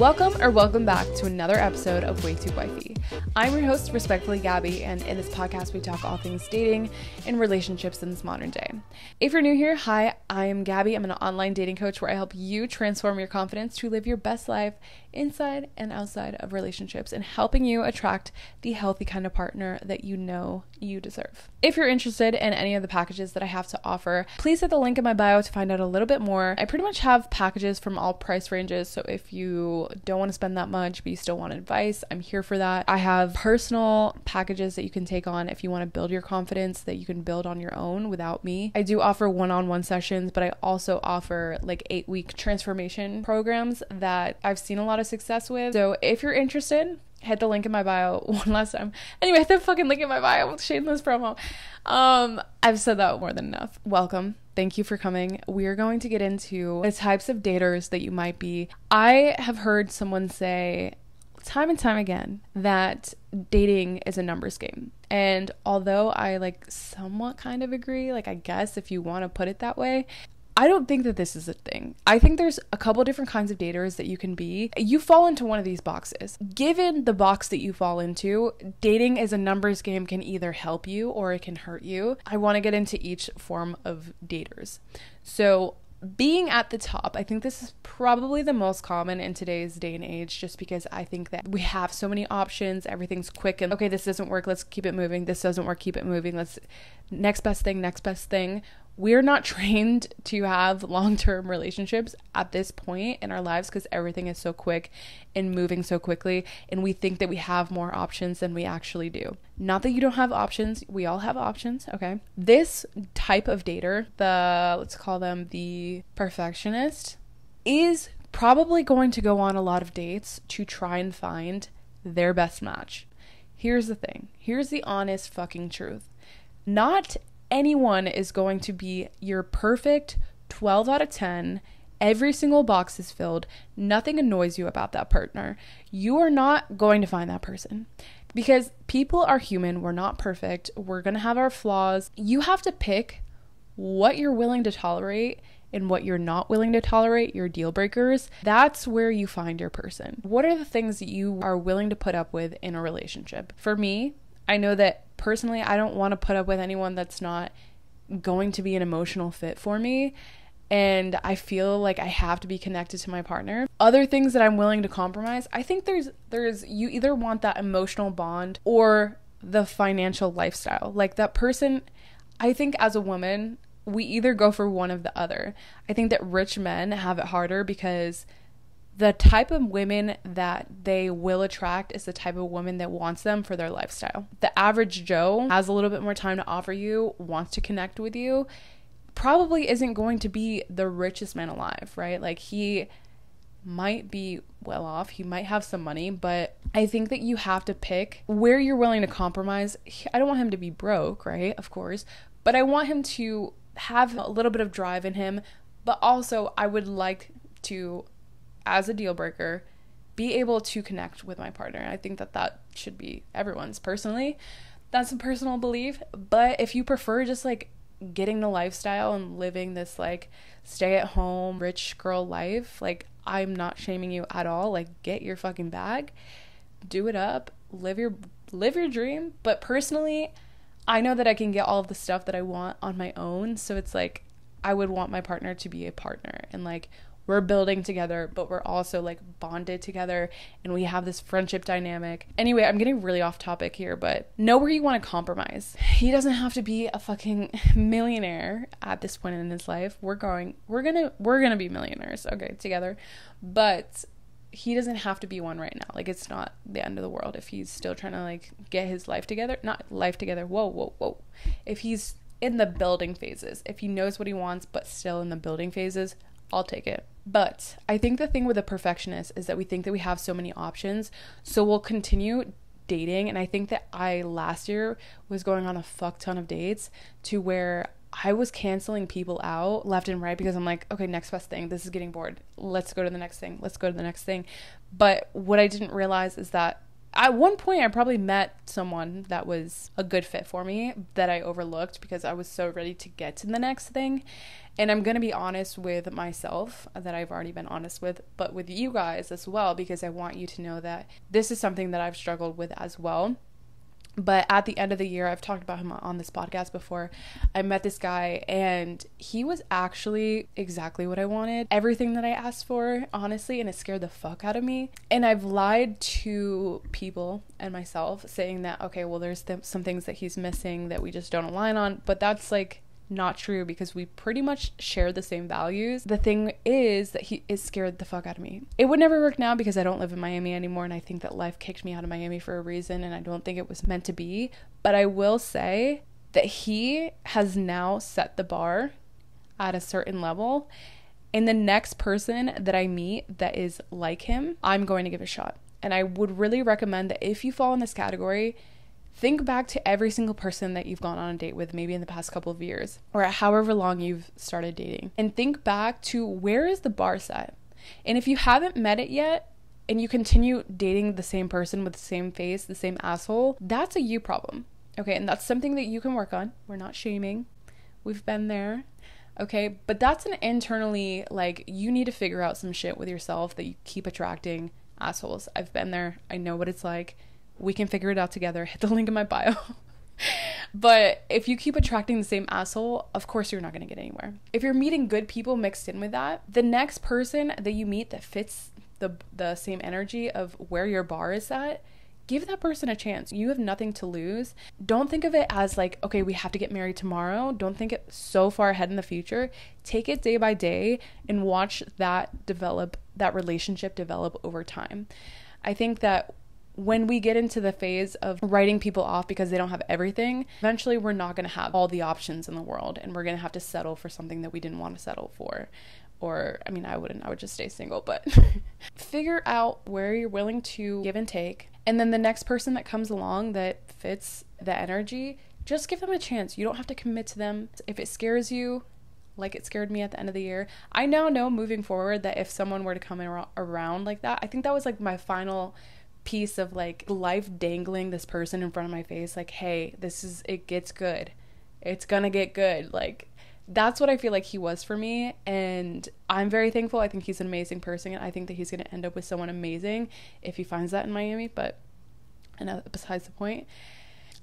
Welcome back to another episode of Way Too Wifey. I'm your host, respectfully Gabby, and in this podcast we talk all things dating and relationships in this modern day. If you're new here, hi, I am Gabby. I'm an online dating coach where I help you transform your confidence to live your best life inside and outside of relationships and helping you attract the healthy kind of partner that you know you deserve. If you're interested in any of the packages that I have to offer, please hit the link in my bio to find out a little bit more. I pretty much have packages from all price ranges, so if you don't want to spend that much but you still want advice, I'm here for that. I have personal packages that you can take on if you want to build your confidence that you can build on your own without me. I do offer one-on-one sessions, but I also offer like 8-week transformation programs that I've seen a lot of success with. So if you're interested, hit the link in my bio one last time. Anyway, hit the fucking link in my bio with shameless promo. I've said that more than enough. Welcome. Thank you for coming. We are going to get into the types of daters that you might be. I have heard someone say time and time again that dating is a numbers game. And although I somewhat kind of agree, I guess if you want to put it that way, I don't think that this is a thing. I think there's a couple different kinds of daters that you can be. You fall into one of these boxes. Given the box that you fall into, dating as a numbers game can either help you or it can hurt you. I want to get into each form of daters. So being at the top, I think this is probably the most common in today's day and age, just because I think that we have so many options. Everything's quick and okay, this doesn't work, let's keep it moving. This doesn't work, keep it moving. Let's next best thing. We're not trained to have long-term relationships at this point in our lives because everything is so quick and moving so quickly, and we think that we have more options than we actually do. Not that you don't have options, we all have options, okay? This type of dater, let's call them the perfectionist, is probably going to go on a lot of dates to try and find their best match. Here's the thing. Here's the honest fucking truth. Not anyone is going to be your perfect 12 out of 10. Every single box is filled. Nothing annoys you about that partner. You are not going to find that person because people are human. We're not perfect. We're going to have our flaws. You have to pick what you're willing to tolerate and what you're not willing to tolerate, your deal breakers. That's where you find your person. What are the things that you are willing to put up with in a relationship? For me, I know that personally, I don't want to put up with anyone that's not going to be an emotional fit for me. And I feel like I have to be connected to my partner. Other things that I'm willing to compromise, I think there's you either want that emotional bond or the financial lifestyle. Like that person, I think as a woman, we either go for one of the other. I think that rich men have it harder because the type of women that they will attract is the type of woman that wants them for their lifestyle. The average Joe has a little bit more time to offer you, wants to connect with you, probably isn't going to be the richest man alive, right? Like he might be well off, he might have some money, but I think that you have to pick where you're willing to compromise. I don't want him to be broke, right? Of course, but I want him to have a little bit of drive in him, but also I would like to, as a deal breaker, be able to connect with my partner. I think that should be everyone's. Personally, that's a personal belief, but if you prefer just getting the lifestyle and living this stay at home rich girl life, I'm not shaming you at all. Get your fucking bag, do it up, live your dream. But personally, I know that I can get all of the stuff that I want on my own, so it's I would want my partner to be a partner, and we're building together, but we're also bonded together and we have this friendship dynamic. Anyway, I'm getting really off topic here, but know where you want to compromise. He doesn't have to be a fucking millionaire at this point in his life. We're gonna be millionaires, okay, together. But he doesn't have to be one right now. It's not the end of the world if he's still trying to get his life together. Not life together. Whoa. If he's in the building phases, if he knows what he wants but still in the building phases, I'll take it. But I think the thing with a perfectionist is that we think that we have so many options, so we'll continue dating. And I think that I last year was going on a fuck ton of dates to where I was canceling people out left and right because I'm okay, next best thing, this is getting bored, let's go to the next thing. But what I didn't realize is that at one point I probably met someone that was a good fit for me that I overlooked because I was so ready to get to the next thing. And I'm going to be honest with myself, that I've already been honest with, but with you guys as well, because I want you to know that this is something that I've struggled with as well. But at the end of the year, I've talked about him on this podcast before, I met this guy and he was actually exactly what I wanted. Everything that I asked for, honestly, and it scared the fuck out of me. And I've lied to people and myself saying that, okay, well, there's some things that he's missing that we just don't align on. But that's like not true because we pretty much share the same values. The thing is that he is scared the fuck out of me. It would never work now because I don't live in Miami anymore, and I think that life kicked me out of Miami for a reason, and I don't think it was meant to be. But I will say that he has now set the bar at a certain level, and the next person that I meet that is like him, I'm going to give a shot. And I would really recommend that if you fall in this category, think back to every single person that you've gone on a date with, maybe in the past couple of years or however long you've started dating, and think back to where is the bar set. And if you haven't met it yet and you continue dating the same person with the same face, the same asshole, that's a you problem. Okay, and that's something that you can work on. We're not shaming. We've been there. Okay, but that's an internally, like, you need to figure out some shit with yourself that you keep attracting assholes. I've been there. I know what it's like. We can figure it out together. Hit the link in my bio. But if you keep attracting the same asshole, of course you're not going to get anywhere. If you're meeting good people mixed in with that, the next person that you meet that fits the same energy of where your bar is at, give that person a chance. You have nothing to lose. Don't think of it as like, okay, we have to get married tomorrow. Don't think it so far ahead in the future. Take it day by day and watch that relationship develop over time. I think that when we get into the phase of writing people off because they don't have everything, eventually we're not going to have all the options in the world, and we're going to have to settle for something that we didn't want to settle for. Or, I mean, I would just stay single, but figure out where you're willing to give and take. And then the next person that comes along that fits the energy, just give them a chance. You don't have to commit to them. If it scares you, like it scared me at the end of the year, I now know moving forward that if someone were to come around like that, I think that was like my final piece of like life dangling this person in front of my face, like, hey, it gets good, it's gonna get good. Like, that's what I feel like he was for me, and I'm very thankful. I think he's an amazing person, and I think that he's gonna end up with someone amazing if he finds that in Miami. But besides the point,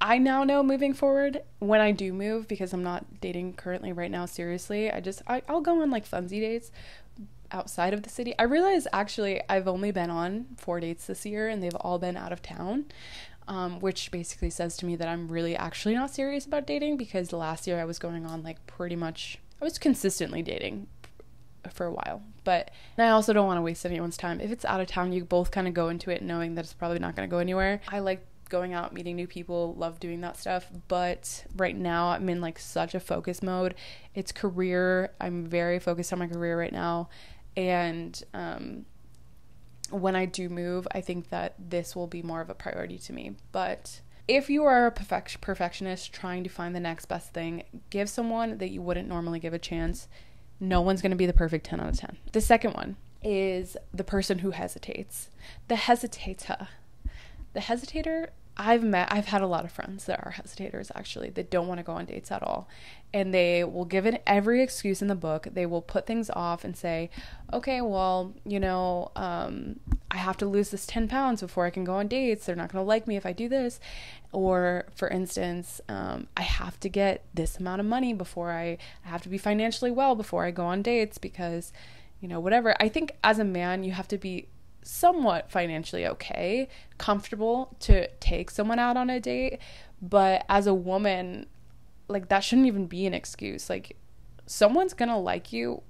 I now know moving forward, when I do move, because I'm not dating currently right now seriously, I'll go on like funsy dates outside of the city. I realize actually I've only been on 4 dates this year, and they've all been out of town, which basically says to me that I'm really actually not serious about dating, because last year I was going on like I was consistently dating for a while. But I also don't want to waste anyone's time. If it's out of town, you both kind of go into it knowing that it's probably not going to go anywhere. I like going out, meeting new people, love doing that stuff, but right now I'm in like such a focus mode. It's career. I'm very focused on my career right now. And when I do move, I think that this will be more of a priority to me. But if you are a perfectionist trying to find the next best thing, give someone that you wouldn't normally give a chance. No one's going to be the perfect 10 out of 10. The second one is the person who hesitates. The hesitator. The hesitator, I've had a lot of friends that are hesitators, actually, that don't want to go on dates at all. And they will give it every excuse in the book. They will put things off and say, okay, well, I have to lose this 10 pounds before I can go on dates. They're not going to like me if I do this. Or, for instance, I have to get this amount of money before I have to be financially well before I go on dates because, whatever. I think as a man, you have to be somewhat financially okay, comfortable to take someone out on a date. But as a woman, like, that shouldn't even be an excuse. Like, someone's gonna like you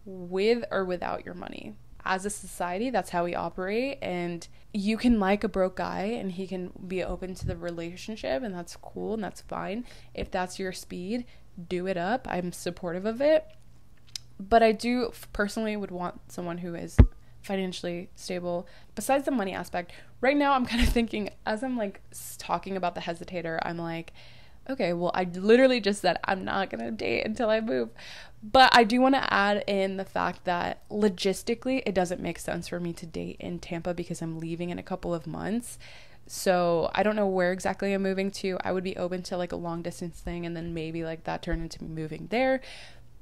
with or without your money. As a society, that's how we operate, and you can like a broke guy and he can be open to the relationship, and that's cool and that's fine. If that's your speed, do it up. I'm supportive of it. But I do personally would want someone who is financially stable. Besides the money aspect, right now I'm kind of thinking, as I'm like talking about the hesitator, I'm like, Okay, well, I literally just said I'm not going to date until I move. But I do want to add in the fact that logistically, it doesn't make sense for me to date in Tampa because I'm leaving in a couple of months. So I don't know where exactly I'm moving to. I would be open to like a long distance thing and then maybe like that turn into me moving there.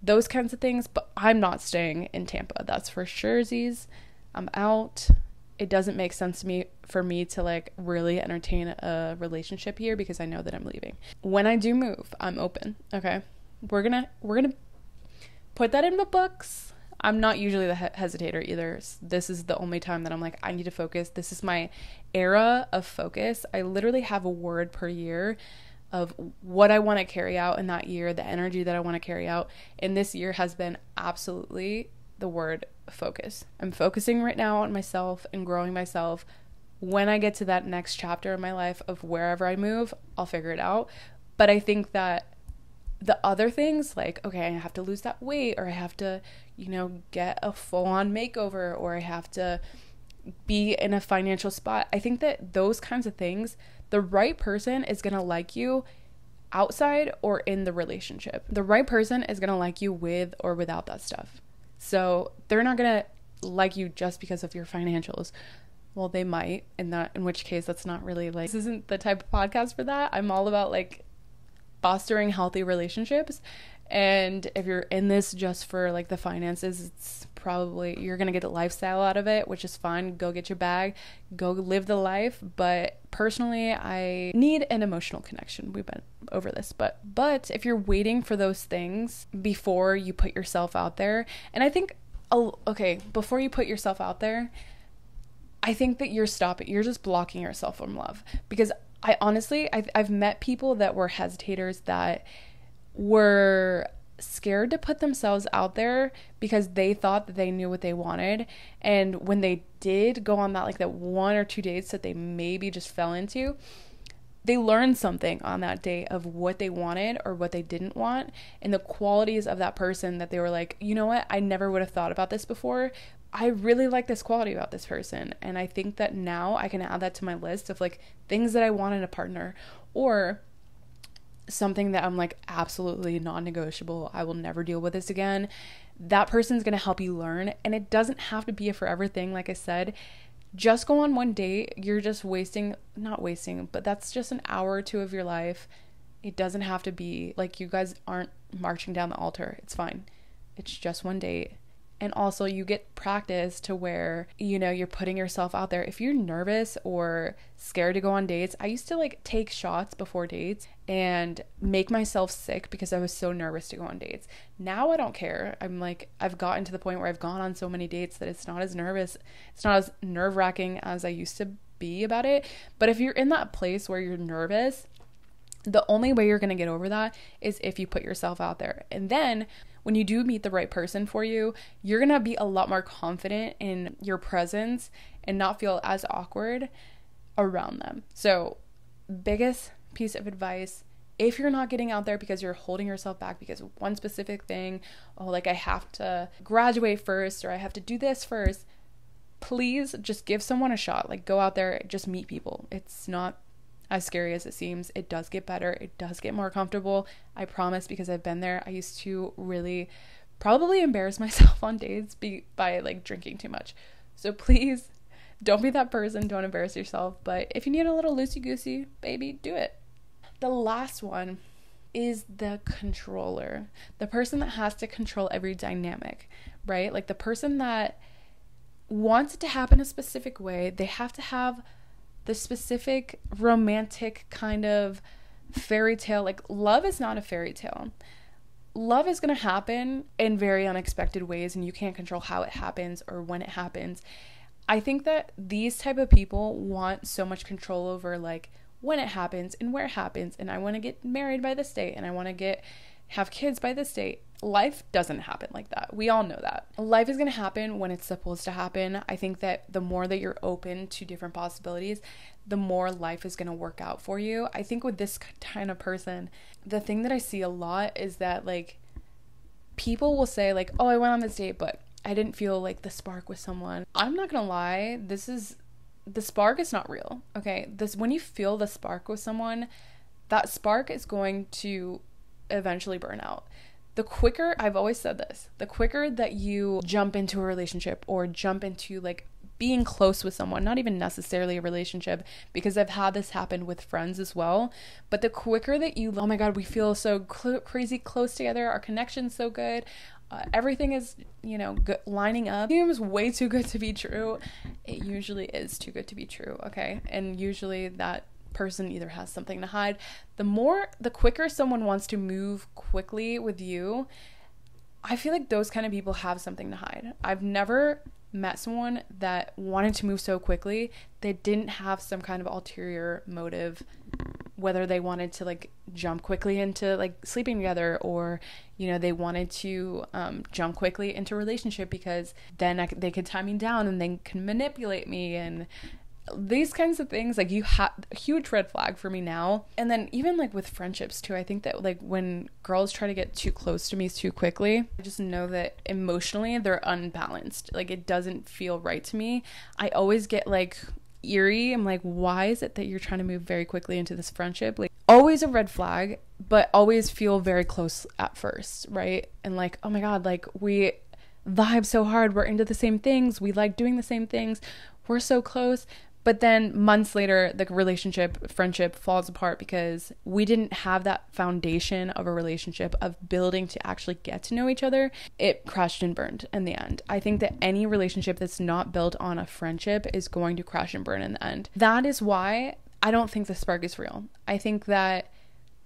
Those kinds of things. But I'm not staying in Tampa. That's for surezies. I'm out. It doesn't make sense to me for me to like really entertain a relationship here because I know that I'm leaving. When I do move, I'm open. Okay. We're gonna put that in the books. I'm not usually the hesitator either. This is the only time that I'm like, I need to focus. This is my era of focus. I literally have a word per year of what I want to carry out in that year, the energy that I want to carry out. And this year has been absolutely the word focus. I'm focusing right now on myself and growing myself. When I get to that next chapter in my life of wherever I move, I'll figure it out. But I think that the other things like, okay, I have to lose that weight, or I have to, get a full-on makeover, or I have to be in a financial spot. I think that those kinds of things, the right person is going to like you outside or in the relationship. The right person is going to like you with or without that stuff. So they're not going to like you just because of your financials. Well, they might, in which case that's not really like, this isn't the type of podcast for that. I'm all about like fostering healthy relationships. And if you're in this just for like the finances, it's probably, you're going to get a lifestyle out of it, which is fine. Go get your bag, go live the life. But personally, I need an emotional connection. We've been over this, but if you're waiting for those things before you put yourself out there, and I think, before you put yourself out there, I think that you're just blocking yourself from love. Because I've met people that were hesitators that were scared to put themselves out there because they thought that they knew what they wanted. And when they did go on that 1 or 2 dates that they maybe just fell into, they learned something on that day of what they wanted or what they didn't want, and the qualities of that person that they were like, you know what, I never would have thought about this before. I really like this quality about this person. And I think that now I can add that to my list of like things that I want in a partner, or something that I'm like absolutely non-negotiable. I will never deal with this again. That person's going to help you learn. And it doesn't have to be a forever thing. Like I said, just go on one date. You're just not wasting, but that's just an hour or two of your life. It doesn't have to be like you guys aren't marching down the altar. It's fine. It's just one date. And also you get practice to where, you're putting yourself out there. If you're nervous or scared to go on dates, I used to like take shots before dates and make myself sick because I was so nervous to go on dates. Now I don't care. I'm like, I've gotten to the point where I've gone on so many dates that it's not as nerve-wracking as I used to be about it. But if you're in that place where you're nervous, the only way you're going to get over that is if you put yourself out there. And then when you do meet the right person for you, you're going to be a lot more confident in your presence and not feel as awkward around them. So, biggest piece of advice, if you're not getting out there because you're holding yourself back because of one specific thing, I have to graduate first, or I have to do this first, please just give someone a shot. Like, go out there, just meet people. It's not as scary as it seems. It does get better. It does get more comfortable. I promise, because I've been there. I used to really probably embarrass myself on dates by like drinking too much. So please don't be that person. Don't embarrass yourself. But if you need a little loosey-goosey, baby, do it. The last one is the controller. The person that has to control every dynamic, right? Like the person that wants it to happen a specific way. They have to have the specific romantic kind of fairy tale. Like, love is not a fairy tale. Love is going to happen in very unexpected ways, and you can't control how it happens or when it happens. I think that these type of people want so much control over like when it happens and where it happens, and I want to get married by this date, and I want to have kids by this date. Life doesn't happen like that. We all know that. Life is going to happen when it's supposed to happen. I think that the more that you're open to different possibilities, the more life is going to work out for you. I think with this kind of person, the thing that I see a lot is that like people will say like, oh, I went on this date, but I didn't feel like the spark with someone. I'm not going to lie. The spark is not real. Okay. When you feel the spark with someone, that spark is going to eventually burn out. The quicker, I've always said this, the quicker that you jump into a relationship or jump into like being close with someone, not even necessarily a relationship, because I've had this happen with friends as well, but the quicker that you, oh my God, we feel so crazy close together, our connection's so good, everything is, good, lining up, seems way too good to be true. It usually is too good to be true, okay? And usually that person either has something to hide. The quicker someone wants to move quickly with you, I feel like those kind of people have something to hide. I've never met someone that wanted to move so quickly. They didn't have some kind of ulterior motive, whether they wanted to like jump quickly into like sleeping together, or they wanted to jump quickly into a relationship because then they could tie me down and they can manipulate me, and these kinds of things. Like, you have a huge red flag for me now. And then even like with friendships too, I think that like when girls try to get too close to me too quickly, I just know that emotionally they're unbalanced. Like, it doesn't feel right to me. I always get like eerie. I'm like, why is it that you're trying to move very quickly into this friendship? Like, always a red flag, but always feel very close at first, right? And like, oh my God, like we vibe so hard, we're into the same things, we like doing the same things, we're so close. But then months later, the friendship falls apart because we didn't have that foundation of a relationship, of building to actually get to know each other. It crashed and burned in the end. I think that any relationship that's not built on a friendship is going to crash and burn in the end. That is why I don't think the spark is real. I think that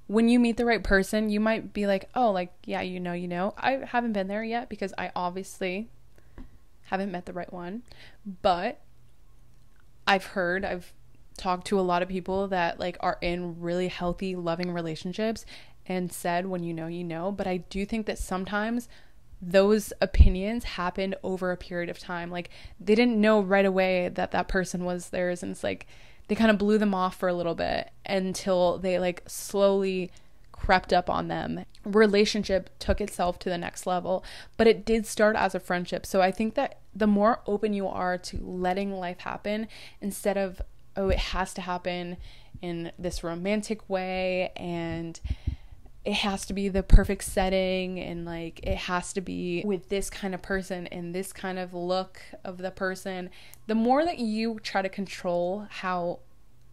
when you meet the right person, you might be like, oh, like, yeah, I haven't been there yet because I obviously haven't met the right one. But I've talked to a lot of people that like are in really healthy, loving relationships and said, when you know, but I do think that sometimes those opinions happened over a period of time. Like, they didn't know right away that person was theirs, and it's like they kind of blew them off for a little bit until they like slowly crept up on them. Relationship took itself to the next level, but it did start as a friendship. So I think that the more open you are to letting life happen, instead of, oh, it has to happen in this romantic way and it has to be the perfect setting and like it has to be with this kind of person and this kind of look of the person, the more that you try to control how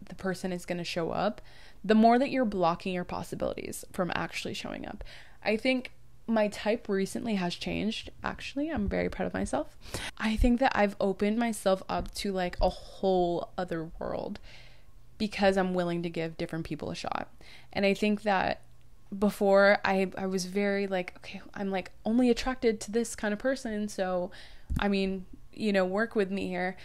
the person is going to show up, the more that you're blocking your possibilities from actually showing up. I think my type recently has changed. Actually, I'm very proud of myself. I think that I've opened myself up to like a whole other world because I'm willing to give different people a shot. And I think that before I was very like, okay, I'm like only attracted to this kind of person, so I mean, work with me here.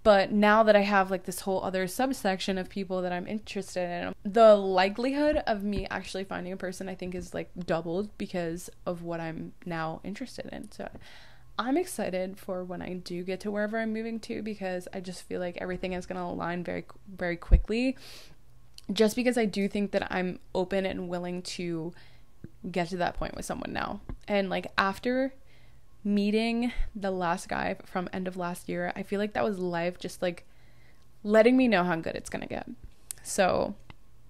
But now that I have like this whole other subsection of people that I'm interested in, the likelihood of me actually finding a person, I think, is like doubled because of what I'm now interested in. So I'm excited for when I do get to wherever I'm moving to, because I just feel like everything is going to align very, very quickly, just because I do think that I'm open and willing to get to that point with someone now. And like after meeting the last guy from end of last year, I feel like that was life just like letting me know how good it's gonna get. So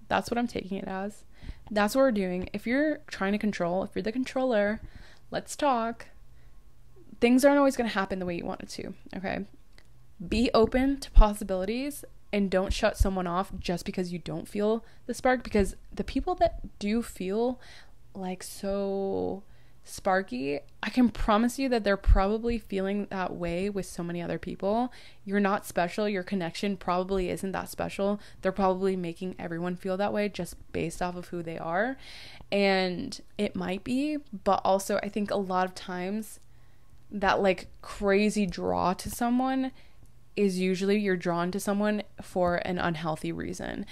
that's what I'm taking it as. That's what we're doing. If you're trying to control, if you're the controller, let's talk. Things aren't always gonna happen the way you want it to, okay? Be open to possibilities and don't shut someone off just because you don't feel the spark, because the people that do feel like so sparky, I can promise you that they're probably feeling that way with so many other people. You're not special. Your connection probably isn't that special. They're probably making everyone feel that way just based off of who they are. And it might be, but also I think a lot of times that like crazy draw to someone is usually you're drawn to someone for an unhealthy reason.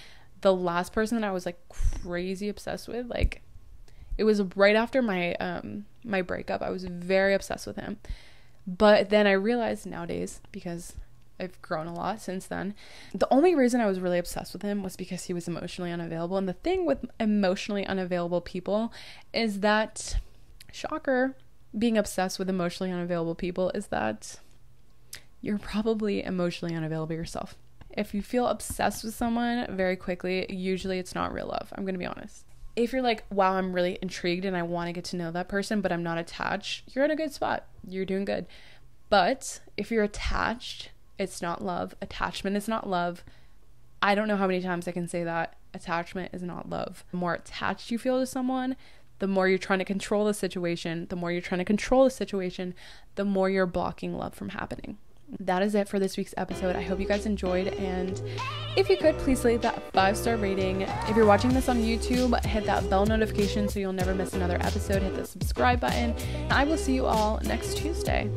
The last person that I was like crazy obsessed with, like it was right after my my breakup. I was very obsessed with him. But then I realized nowadays, because I've grown a lot since then, the only reason I was really obsessed with him was because he was emotionally unavailable. And the thing with emotionally unavailable people is that, shocker, being obsessed with emotionally unavailable people is that you're probably emotionally unavailable yourself. If you feel obsessed with someone very quickly, usually it's not real love. I'm going to be honest. If you're like, wow, I'm really intrigued and I want to get to know that person, but I'm not attached, you're in a good spot. You're doing good. But if you're attached, it's not love. Attachment is not love. I don't know how many times I can say that. Attachment is not love. The more attached you feel to someone, the more you're trying to control the situation. The more you're blocking love from happening. That is it for this week's episode. I hope you guys enjoyed, and if you could, please leave that 5-star rating. If you're watching this on YouTube, hit that bell notification so you'll never miss another episode. Hit the subscribe button. I will see you all next Tuesday.